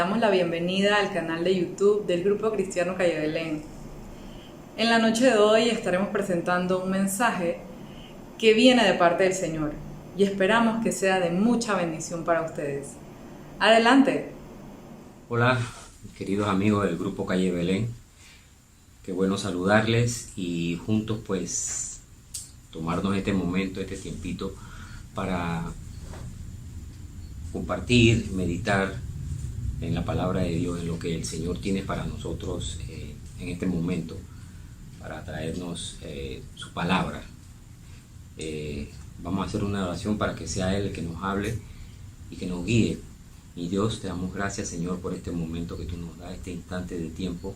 damos la bienvenida al canal de YouTube del Grupo Cristiano Calle Belén. En la noche de hoy estaremos presentando un mensaje que viene de parte del Señor y esperamos que sea de mucha bendición para ustedes. Adelante. Hola, queridos amigos del Grupo Calle Belén. Qué bueno saludarles y juntos pues tomarnos este momento, este tiempito para compartir, meditar en la palabra de Dios, en lo que el Señor tiene para nosotros en este momento, para traernos su palabra. Vamos a hacer una oración para que sea Él el que nos hable y que nos guíe. Y Dios, te damos gracias, Señor, por este momento que tú nos das, este instante de tiempo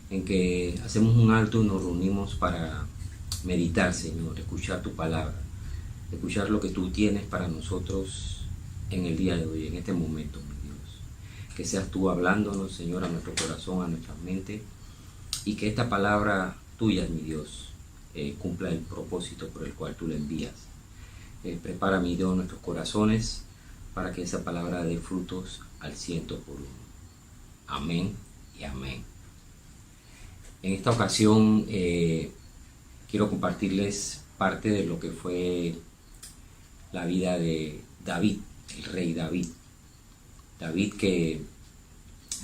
en que hacemos un alto y nos reunimos para meditar, Señor, escuchar tu palabra, escuchar lo que tú tienes para nosotros en el día de hoy, en este momento, mi Dios. Que seas tú hablándonos, Señor, a nuestro corazón, a nuestra mente, y que esta palabra tuya, mi Dios, cumpla el propósito por el cual tú la envías. Prepara, mi Dios, nuestros corazones para que esa palabra dé frutos al 100%. Amén y amén. En esta ocasión quiero compartirles parte de lo que fue la vida de David, el rey David. David, que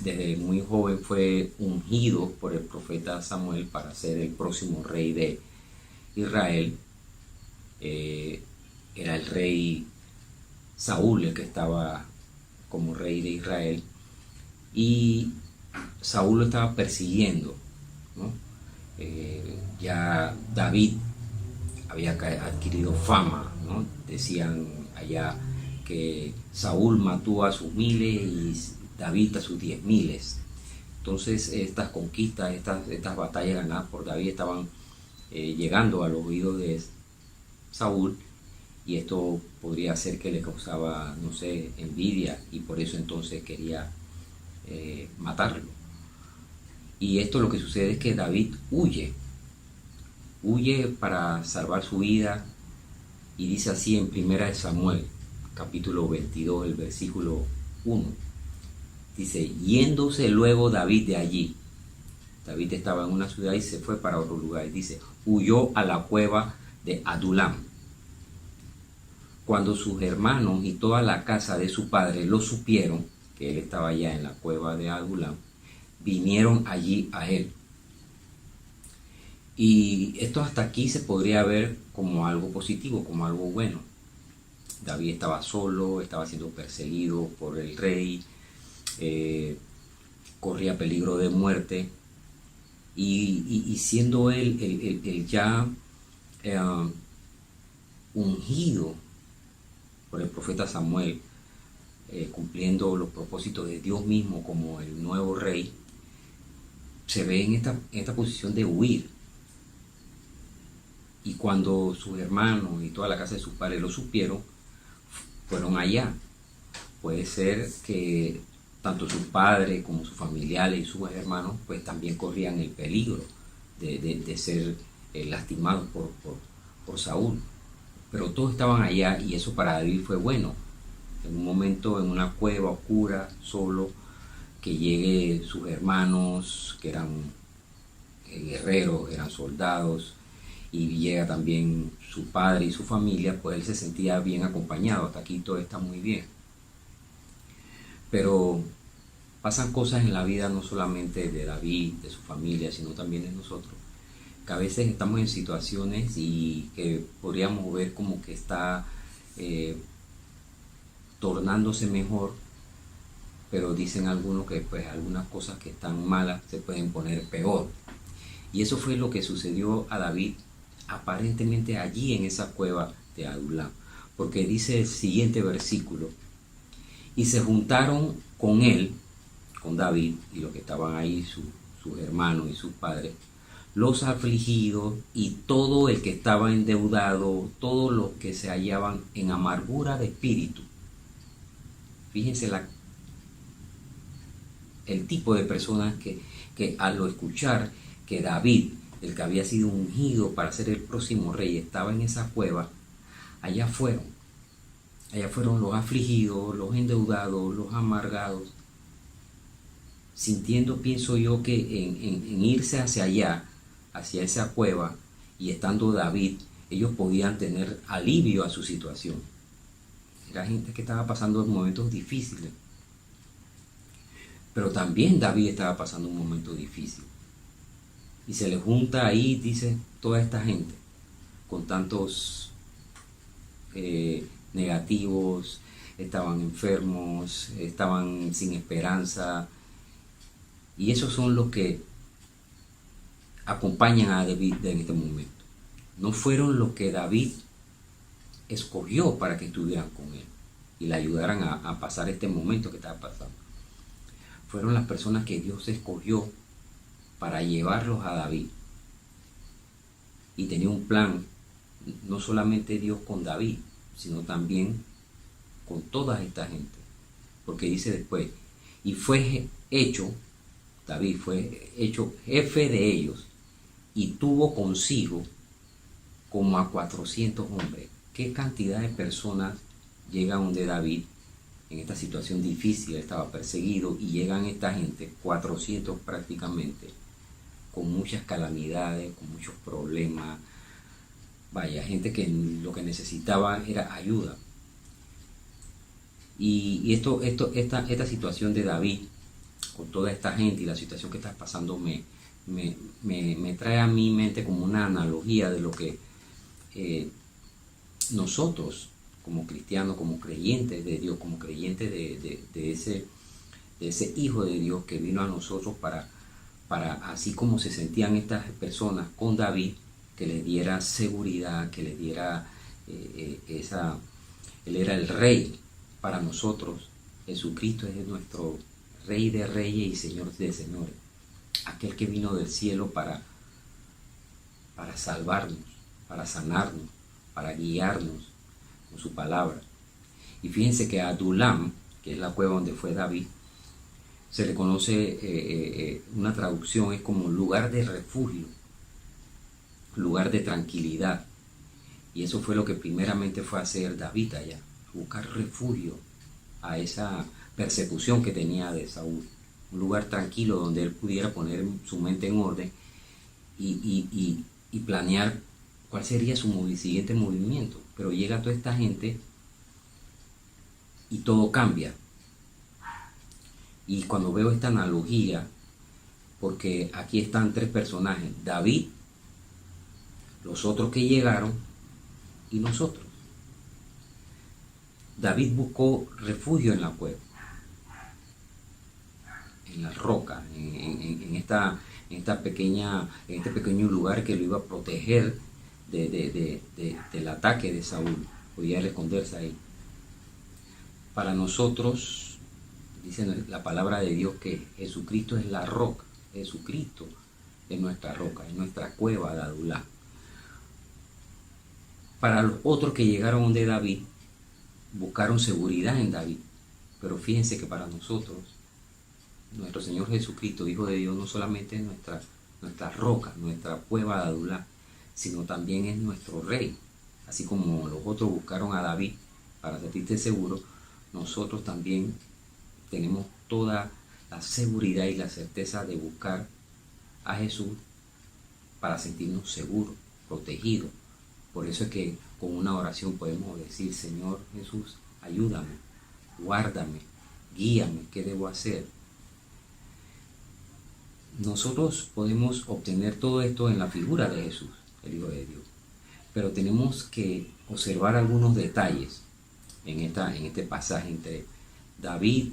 desde muy joven fue ungido por el profeta Samuel para ser el próximo rey de Israel. Era el rey Saúl el que estaba como rey de Israel, y Saúl lo estaba persiguiendo, ¿no? Ya David había adquirido fama, ¿no? Decían allá que Saúl mató a sus miles y David a sus 10.000. Entonces estas conquistas, estas batallas ganadas por David estaban llegando a los oídos de Saúl, y esto podría ser que le causaba, no sé, envidia, y por eso entonces quería matarlo. Y esto lo que sucede es que David huye para salvar su vida, y dice así en 1 Samuel, capítulo 22, el versículo 1. Dice: yéndose luego David de allí. David estaba en una ciudad y se fue para otro lugar. Dice: huyó a la cueva de Adulam. Cuando sus hermanos y toda la casa de su padre lo supieron, que él estaba allá en la cueva de Adulam, vinieron allí a él. Y esto hasta aquí se podría ver como algo positivo, como algo bueno. David estaba solo, estaba siendo perseguido por el rey, corría peligro de muerte, y siendo él el ya ungido por el profeta Samuel, cumpliendo los propósitos de Dios mismo como el nuevo rey, se ve en esta posición de huir. Y cuando sus hermanos y toda la casa de sus padres lo supieron, fueron allá. Puede ser que tanto sus padres como sus familiares y sus hermanos pues también corrían el peligro de ser lastimados por Saúl. Pero todos estaban allá, y eso para David fue bueno. En un momento, en una cueva oscura, solo, que llegue sus hermanos, que eran guerreros, eran soldados, y llega también su padre y su familia, pues él se sentía bien acompañado. Hasta aquí todo está muy bien. Pero pasan cosas en la vida, no solamente de David, de su familia, sino también de nosotros, que a veces estamos en situaciones y que podríamos ver como que está tornándose mejor, pero dicen algunos que pues algunas cosas que están malas se pueden poner peor. Y eso fue lo que sucedió a David aparentemente allí en esa cueva de Adulam, porque dice el siguiente versículo: y se juntaron con él, con David, y los que estaban ahí, sus hermanos y sus padres, los afligidos y todo el que estaba endeudado, todos los que se hallaban en amargura de espíritu. Fíjense el tipo de personas que al escuchar que David, el que había sido ungido para ser el próximo rey, estaba en esa cueva, allá fueron los afligidos, los endeudados, los amargados, sintiendo, pienso yo, que en irse hacia allá, hacia esa cueva, y estando David, ellos podían tener alivio a su situación. Era gente que estaba pasando momentos difíciles. Pero también David estaba pasando un momento difícil. Y se le junta ahí, dice, toda esta gente, con tantos negativos, estaban enfermos, estaban sin esperanza. Y esos son los que acompañan a David en este momento. No fueron los que David escogió para que estuvieran con él y le ayudaran a pasar este momento que estaba pasando. Fueron las personas que Dios escogió para llevarlos a David. Y tenía un plan, no solamente Dios con David, sino también con toda esta gente. Porque dice después, y fue hecho, David fue hecho jefe de ellos, y tuvo consigo como a 400 hombres. ¿Qué cantidad de personas llegan donde David en esta situación difícil? Estaba perseguido y llegan esta gente, 400 prácticamente, con muchas calamidades, con muchos problemas. Vaya, gente que lo que necesitaba era ayuda. Y esta situación de David, con toda esta gente y la situación que está pasando, me trae a mi mente como una analogía de lo que nosotros como cristianos, como creyentes de Dios, como creyentes de ese Hijo de Dios que vino a nosotros para así como se sentían estas personas con David, que les diera seguridad, que les diera él era el rey para nosotros. Jesucristo es nuestro Rey de reyes y Señor de señores, aquel que vino del cielo para salvarnos, para sanarnos, para guiarnos con su palabra. Y fíjense que a Adulam, que es la cueva donde fue David, se le conoce, una traducción es como lugar de refugio, lugar de tranquilidad. Y eso fue lo que primeramente fue a hacer David allá, buscar refugio a esa persecución que tenía de Saúl. Un lugar tranquilo donde él pudiera poner su mente en orden y planear cuál sería su siguiente movimiento. Pero llega toda esta gente y todo cambia. Y cuando veo esta analogía, porque aquí están tres personajes, David, los otros que llegaron y nosotros. David buscó refugio en la cueva, en la roca, en este pequeño lugar que lo iba a proteger del ataque de Saúl. Podía esconderse ahí. Para nosotros, dice la palabra de Dios que Jesucristo es la roca. Jesucristo es nuestra roca, es nuestra cueva de Adulá. Para los otros que llegaron de David, buscaron seguridad en David. Pero fíjense que para nosotros, nuestro Señor Jesucristo, Hijo de Dios, no solamente es nuestra roca, nuestra cueva de Adulá, sino también es nuestro Rey. Así como los otros buscaron a David para sentirse seguros, nosotros también tenemos toda la seguridad y la certeza de buscar a Jesús para sentirnos seguros, protegidos. Por eso es que con una oración podemos decir: Señor Jesús, ayúdame, guárdame, guíame, ¿qué debo hacer? Nosotros podemos obtener todo esto en la figura de Jesús, el Hijo de Dios, pero tenemos que observar algunos detalles en este pasaje entre David,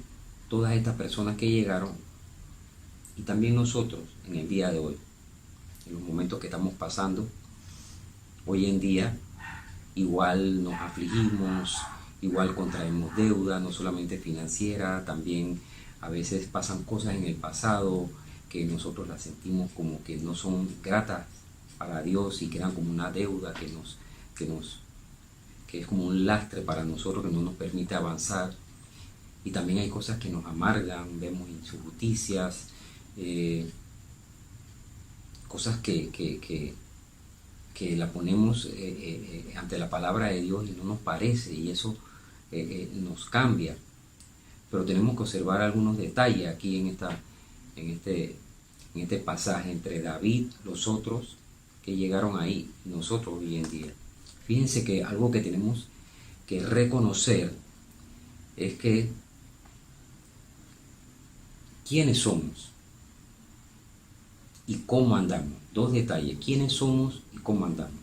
todas estas personas que llegaron, y también nosotros en el día de hoy, en los momentos que estamos pasando. Hoy en día igual nos afligimos, igual contraemos deuda, no solamente financiera, también a veces pasan cosas en el pasado que nosotros las sentimos como que no son gratas para Dios y quedan como una deuda que es como un lastre para nosotros, que no nos permite avanzar. Y también hay cosas que nos amargan, vemos injusticias, cosas que la ponemos ante la palabra de Dios y no nos parece, y eso nos cambia. Pero tenemos que observar algunos detalles aquí en en este pasaje entre David, los otros que llegaron ahí, y nosotros hoy en día. Fíjense que algo que tenemos que reconocer es que quiénes somos y cómo andamos. Dos detalles: quiénes somos y cómo andamos.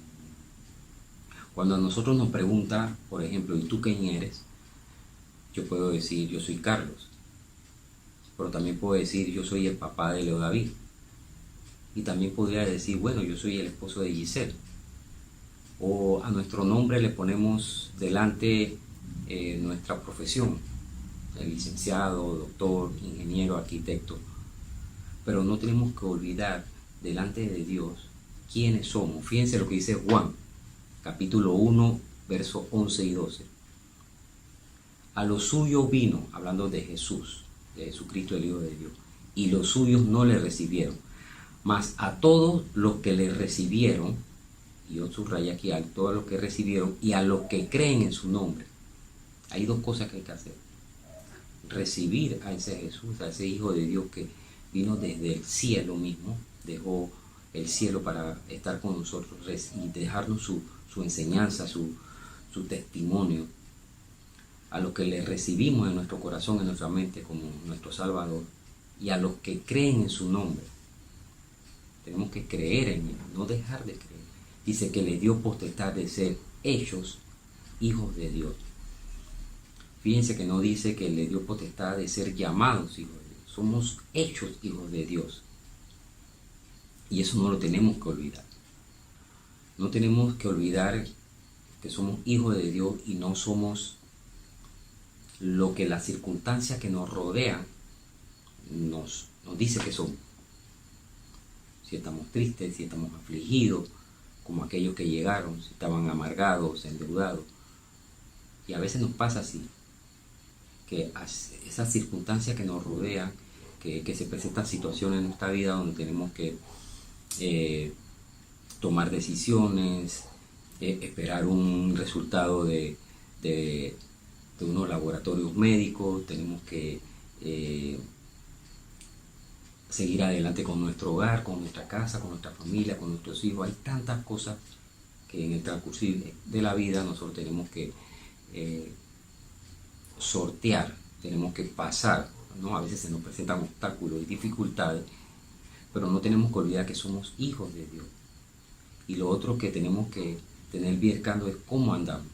Cuando a nosotros nos preguntan, por ejemplo, ¿y tú quién eres? Yo puedo decir, yo soy Carlos. Pero también puedo decir, yo soy el papá de Leo David. Y también podría decir, bueno, yo soy el esposo de Giselle. O a nuestro nombre le ponemos delante nuestra profesión, el licenciado, doctor, ingeniero, arquitecto. Pero no tenemos que olvidar delante de Dios quiénes somos. Fíjense lo que dice Juan, capítulo 1, versos 11 y 12. A los suyos vino, hablando de Jesús, de Jesucristo, el Hijo de Dios, y los suyos no le recibieron. Mas a todos los que le recibieron, y yo subrayo aquí, a todos los que recibieron y a los que creen en su nombre. Hay dos cosas que hay que hacer: recibir a ese Jesús, a ese Hijo de Dios que vino desde el cielo mismo, dejó el cielo para estar con nosotros y dejarnos su enseñanza, su testimonio. A los que le recibimos en nuestro corazón, en nuestra mente como nuestro Salvador, y a los que creen en su nombre. Tenemos que creer en él, no dejar de creer. Dice que le dio potestad de ser hechos hijos de Dios. Fíjense que no dice que le dio potestad de ser llamados hijos de Dios. Somos hechos hijos de Dios. Y eso no lo tenemos que olvidar. No tenemos que olvidar que somos hijos de Dios y no somos lo que las circunstancias que nos rodean nos dice que somos. Si estamos tristes, si estamos afligidos, como aquellos que llegaron, si estaban amargados, endeudados. Y a veces nos pasa así, que esas circunstancias que nos rodean, que se presentan situaciones en nuestra vida donde tenemos que tomar decisiones, esperar un resultado de unos laboratorios médicos, tenemos que seguir adelante con nuestro hogar, con nuestra casa, con nuestra familia, con nuestros hijos. Hay tantas cosas que en el transcurso de la vida nosotros tenemos que sortear, tenemos que pasar, ¿no? A veces se nos presentan obstáculos y dificultades, pero no tenemos que olvidar que somos hijos de Dios. Y lo otro que tenemos que tener bien claro es cómo andamos.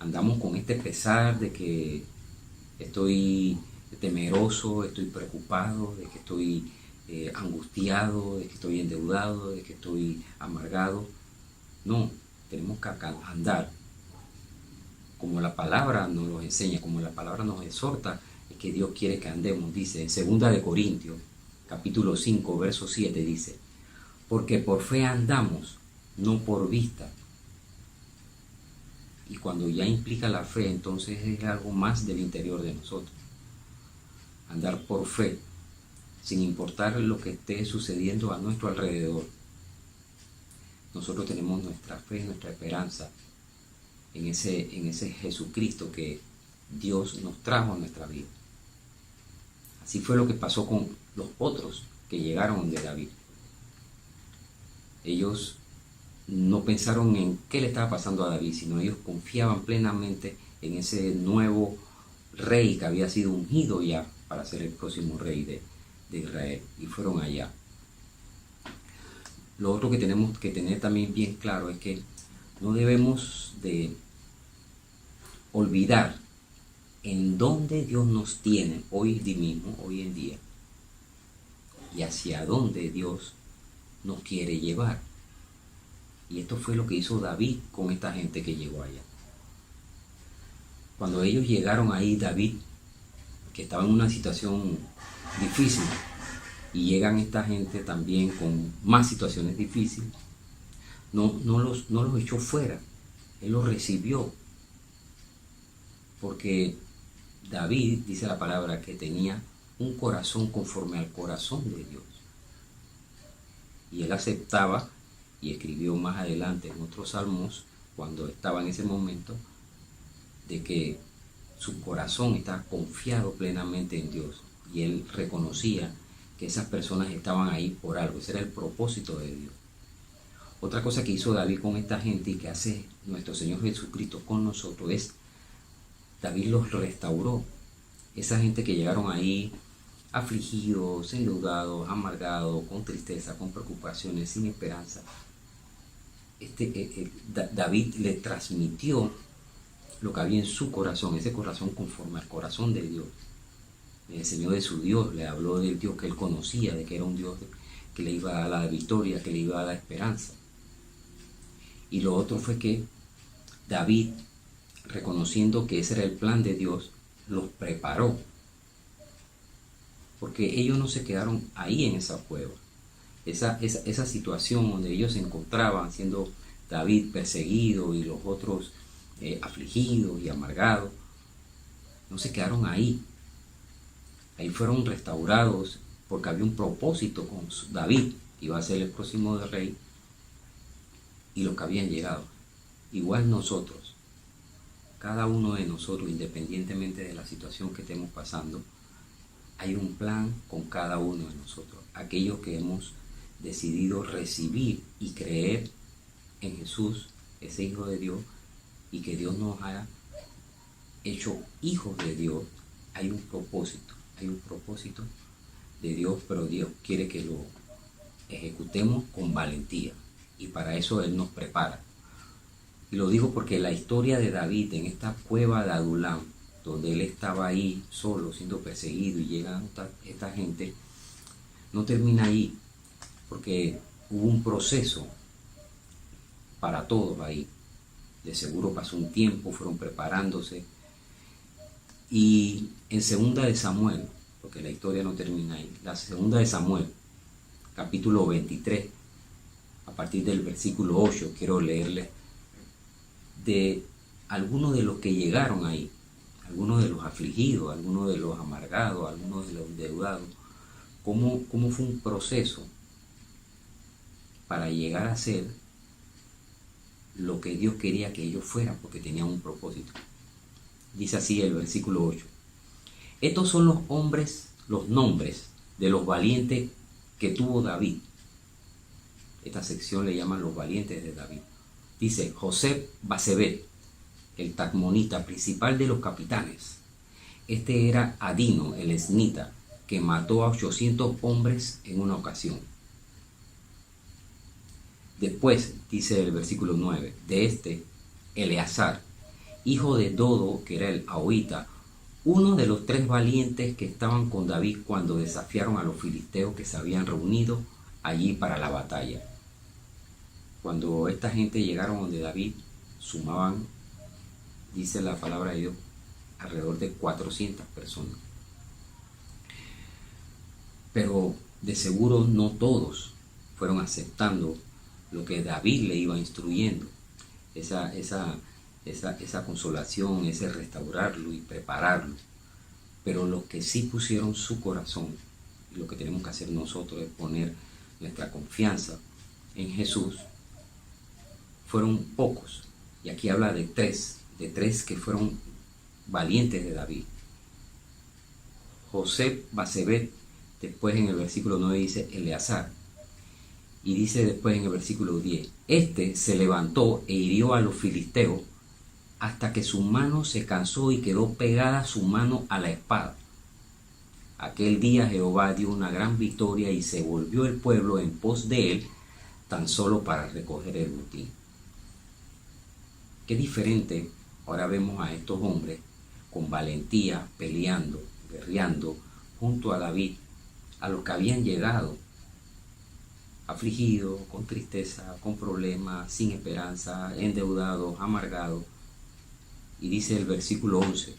Andamos con este pesar de que estoy temeroso, estoy preocupado, de que estoy angustiado, de que estoy endeudado, de que estoy amargado. No, tenemos que andar como la palabra nos lo enseña, como la palabra nos exhorta, es que Dios quiere que andemos. Dice en 2 de Corintios, capítulo 5, verso 7, dice: porque por fe andamos, no por vista. Y cuando ya implica la fe, entonces es algo más del interior de nosotros. Andar por fe, sin importar lo que esté sucediendo a nuestro alrededor. Nosotros tenemos nuestra fe, nuestra esperanza en ese Jesucristo que Dios nos trajo a nuestra vida. Así fue lo que pasó con los otros que llegaron de David. Ellos no pensaron en qué le estaba pasando a David, sino ellos confiaban plenamente en ese nuevo rey que había sido ungido ya para ser el próximo rey de Israel, y fueron allá. Lo otro que tenemos que tener también bien claro es que no debemos de olvidar en dónde Dios nos tiene hoy mismo, hoy en día, y hacia dónde Dios nos quiere llevar. Y esto fue lo que hizo David con esta gente que llegó allá. Cuando ellos llegaron ahí, David, que estaba en una situación difícil, y llegan esta gente también con más situaciones difíciles, no los echó fuera, él los recibió. Porque David, dice la palabra, que tenía un corazón conforme al corazón de Dios. Y él aceptaba, y escribió más adelante en otros salmos, cuando estaba en ese momento, de que su corazón estaba confiado plenamente en Dios. y él reconocía que esas personas estaban ahí por algo. Ese era el propósito de Dios. Otra cosa que hizo David con esta gente y que hace nuestro Señor Jesucristo con nosotros es, David los restauró. Esa gente que llegaron ahí afligidos, endeudados, amargados, con tristeza, con preocupaciones, sin esperanza. David le transmitió lo que había en su corazón, ese corazón conforme al corazón de Dios. Le enseñó de su Dios, le habló del Dios que él conocía, de que era un Dios que le iba a dar la victoria, que le iba a dar esperanza. Y lo otro fue que David, reconociendo que ese era el plan de Dios, los preparó. Porque ellos no se quedaron ahí en esa cueva. Esa situación donde ellos se encontraban, siendo David perseguido y los otros afligidos y amargados, no se quedaron ahí. Ahí fueron restaurados porque había un propósito con David, iba a ser el próximo rey, y los que habían llegado. Igual nosotros, cada uno de nosotros, independientemente de la situación que estemos pasando, hay un plan con cada uno de nosotros. Aquellos que hemos decidido recibir y creer en Jesús, ese Hijo de Dios, y que Dios nos haya hecho hijos de Dios, hay un propósito de Dios, pero Dios quiere que lo ejecutemos con valentía, y para eso Él nos prepara. Y lo digo porque la historia de David en esta cueva de Adulam, donde él estaba ahí solo, siendo perseguido, y llega esta gente, no termina ahí, porque hubo un proceso para todos ahí. De seguro pasó un tiempo, fueron preparándose, y en segunda de Samuel, porque la historia no termina ahí, la segunda de Samuel, capítulo 23, a partir del versículo 8, quiero leerles de algunos de los que llegaron ahí, algunos de los afligidos, algunos de los amargados, algunos de los endeudados, cómo fue un proceso para llegar a ser lo que Dios quería que ellos fueran, porque tenían un propósito. Dice así el versículo 8. Estos son los hombres, los nombres de los valientes que tuvo David. Esta sección le llaman los valientes de David. Dice José Basebet, el tacmonita, principal de los capitanes. Este era Adino, el esnita, que mató a 800 hombres en una ocasión. Después, dice el versículo 9, de este, Eleazar, hijo de Dodo, que era el Ahoita, uno de los 3 valientes que estaban con David cuando desafiaron a los filisteos que se habían reunido allí para la batalla. Cuando esta gente llegaron donde David, sumaban, dice la palabra de Dios, alrededor de 400 personas. Pero de seguro no todos fueron aceptando lo que David le iba instruyendo, esa consolación, ese restaurarlo y prepararlo. Pero los que sí pusieron su corazón, y lo que tenemos que hacer nosotros es poner nuestra confianza en Jesús, fueron pocos. Y aquí habla de tres que fueron valientes de David. José Basebet, después en el versículo 9 dice Eleazar, y dice después en el versículo 10, este se levantó e hirió a los filisteos hasta que su mano se cansó y quedó pegada su mano a la espada. Aquel día Jehová dio una gran victoria y se volvió el pueblo en pos de él, tan solo para recoger el botín. Qué diferente ahora vemos a estos hombres con valentía, peleando, guerreando junto a David, a los que habían llegado afligidos, con tristeza, con problemas, sin esperanza, endeudados, amargados. Y dice el versículo 11,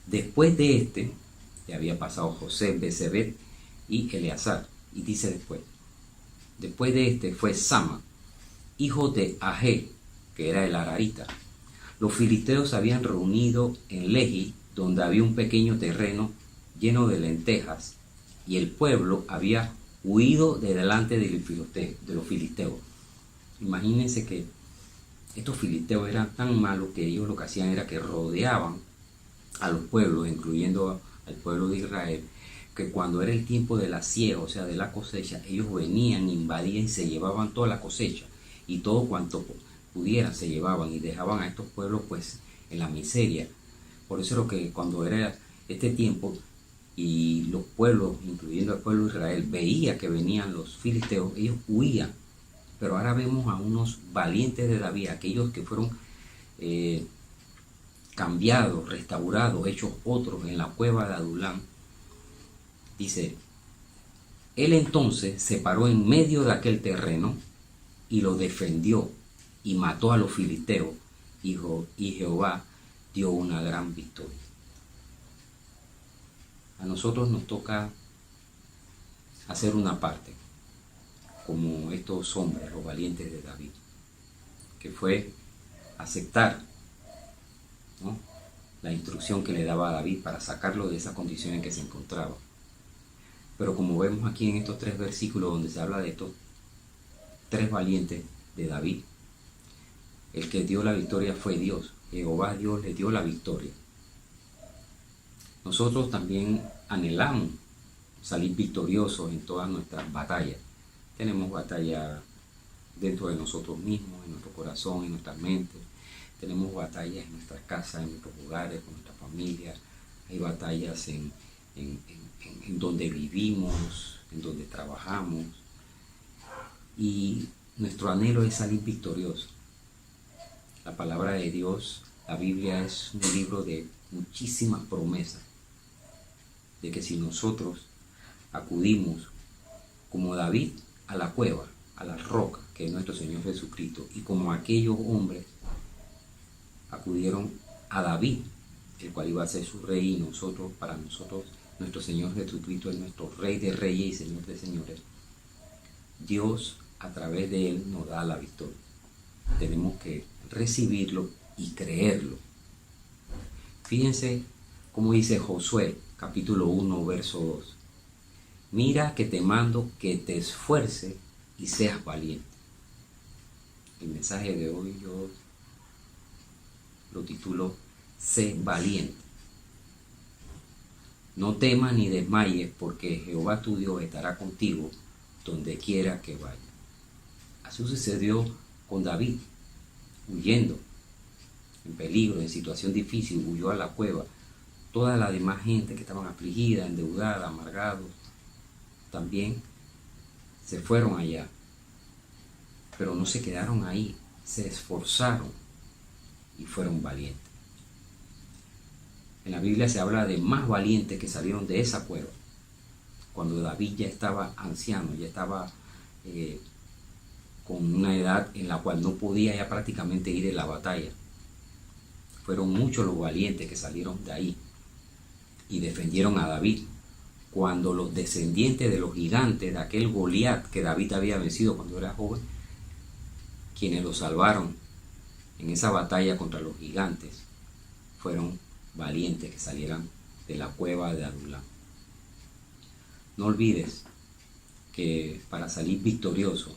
después de este, ya había pasado José Basebet y Eleazar, y dice después de este fue Sama, hijo de Ahé, que era el Ararita. Los filisteos se habían reunido en Lehi, donde había un pequeño terreno lleno de lentejas, y el pueblo había huido de delante de los filisteos. Imagínense que estos filisteos eran tan malos que ellos lo que hacían era que rodeaban a los pueblos, incluyendo al pueblo de Israel, que cuando era el tiempo de la siega, o sea, de la cosecha, ellos venían, invadían y se llevaban toda la cosecha y todo cuanto pudieran se llevaban y dejaban a estos pueblos pues en la miseria. Por eso lo que cuando era este tiempo y los pueblos, incluyendo el pueblo de Israel, veía que venían los filisteos, ellos huían. Pero ahora vemos a unos valientes de David, aquellos que fueron cambiados, restaurados, hechos otros en la cueva de Adulam. Dice, él entonces se paró en medio de aquel terreno y lo defendió y mató a los filisteos y Jehová dio una gran victoria. A nosotros nos toca hacer una parte, como estos hombres, los valientes de David, que fue aceptar, ¿no?, la instrucción que le daba a David para sacarlo de esa condición en que se encontraba. Pero como vemos aquí en estos 3 versículos donde se habla de estos 3 valientes de David, el que dio la victoria fue Dios. Jehová Dios le dio la victoria. Nosotros también anhelamos salir victoriosos en todas nuestras batallas. Tenemos batallas dentro de nosotros mismos, en nuestro corazón, en nuestra mente. Tenemos batallas en nuestras casas, en nuestros hogares, con nuestra familia. Hay batallas en donde vivimos, en donde trabajamos. Y nuestro anhelo es salir victorioso. La palabra de Dios, la Biblia, es un libro de muchísimas promesas, de que si nosotros acudimos como David a la cueva, a la roca, que es nuestro Señor Jesucristo, y como aquellos hombres acudieron a David, el cual iba a ser su rey, y nosotros, para nosotros, nuestro Señor Jesucristo es nuestro Rey de Reyes y Señor de Señores, Dios a través de Él nos da la victoria. Tenemos que recibirlo y creerlo. Fíjense cómo dice Josué, capítulo 1, verso 2. Mira que te mando que te esfuerces y seas valiente. El mensaje de hoy yo lo titulo Sé valiente. No temas ni desmayes, porque Jehová tu Dios estará contigo donde quiera que vaya. Así sucedió con David, huyendo, en peligro, en situación difícil, huyó a la cueva. Toda la demás gente que estaban afligida, endeudada, amargados, también se fueron allá. Pero no se quedaron ahí, se esforzaron y fueron valientes. En la Biblia se habla de más valientes que salieron de esa cueva, cuando David ya estaba anciano, ya estaba con una edad en la cual no podía ya prácticamente ir en la batalla. Fueron muchos los valientes que salieron de ahí y defendieron a David, cuando los descendientes de los gigantes, de aquel Goliat que David había vencido cuando era joven, quienes lo salvaron en esa batalla contra los gigantes, fueron valientes que salieran de la cueva de Adulam. No olvides que para salir victorioso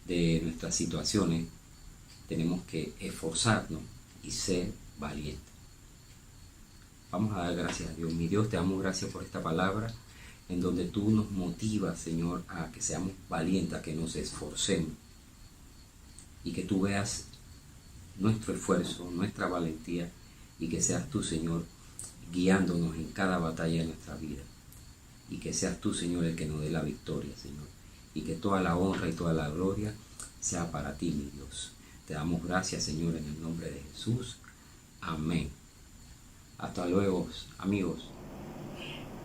de nuestras situaciones tenemos que esforzarnos y ser valientes. Vamos a dar gracias a Dios. Mi Dios, te damos gracias por esta palabra en donde tú nos motivas, Señor, a que seamos valientes, a que nos esforcemos y que tú veas nuestro esfuerzo, nuestra valentía, y que seas tú, Señor, guiándonos en cada batalla de nuestra vida, y que seas tú, Señor, el que nos dé la victoria, Señor, y que toda la honra y toda la gloria sea para ti, mi Dios. Te damos gracias, Señor, en el nombre de Jesús. Amén. Hasta luego, amigos.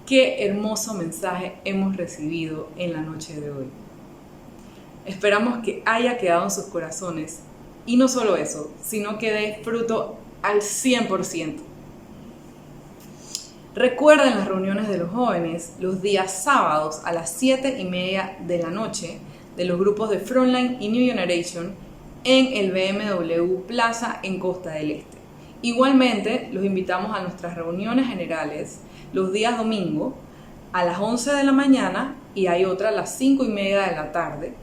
Qué hermoso mensaje hemos recibido en la noche de hoy. Esperamos que haya quedado en sus corazones, y no solo eso, sino que dé fruto al 100%. Recuerden las reuniones de los jóvenes los días sábados a las 7:30 de la noche de los grupos de Frontline y New Generation en el BMW Plaza en Costa del Este. Igualmente, los invitamos a nuestras reuniones generales los días domingo a las 11 de la mañana y hay otra a las 5:30 de la tarde,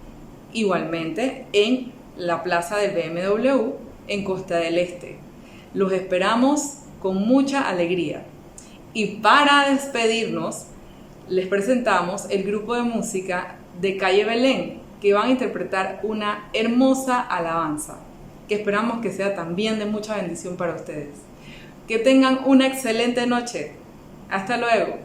igualmente en la plaza del BMW en Costa del Este. Los esperamos con mucha alegría. Y para despedirnos, les presentamos el grupo de música de Calle Belén, que van a interpretar una hermosa alabanza, que esperamos que sea también de mucha bendición para ustedes. Que tengan una excelente noche. Hasta luego.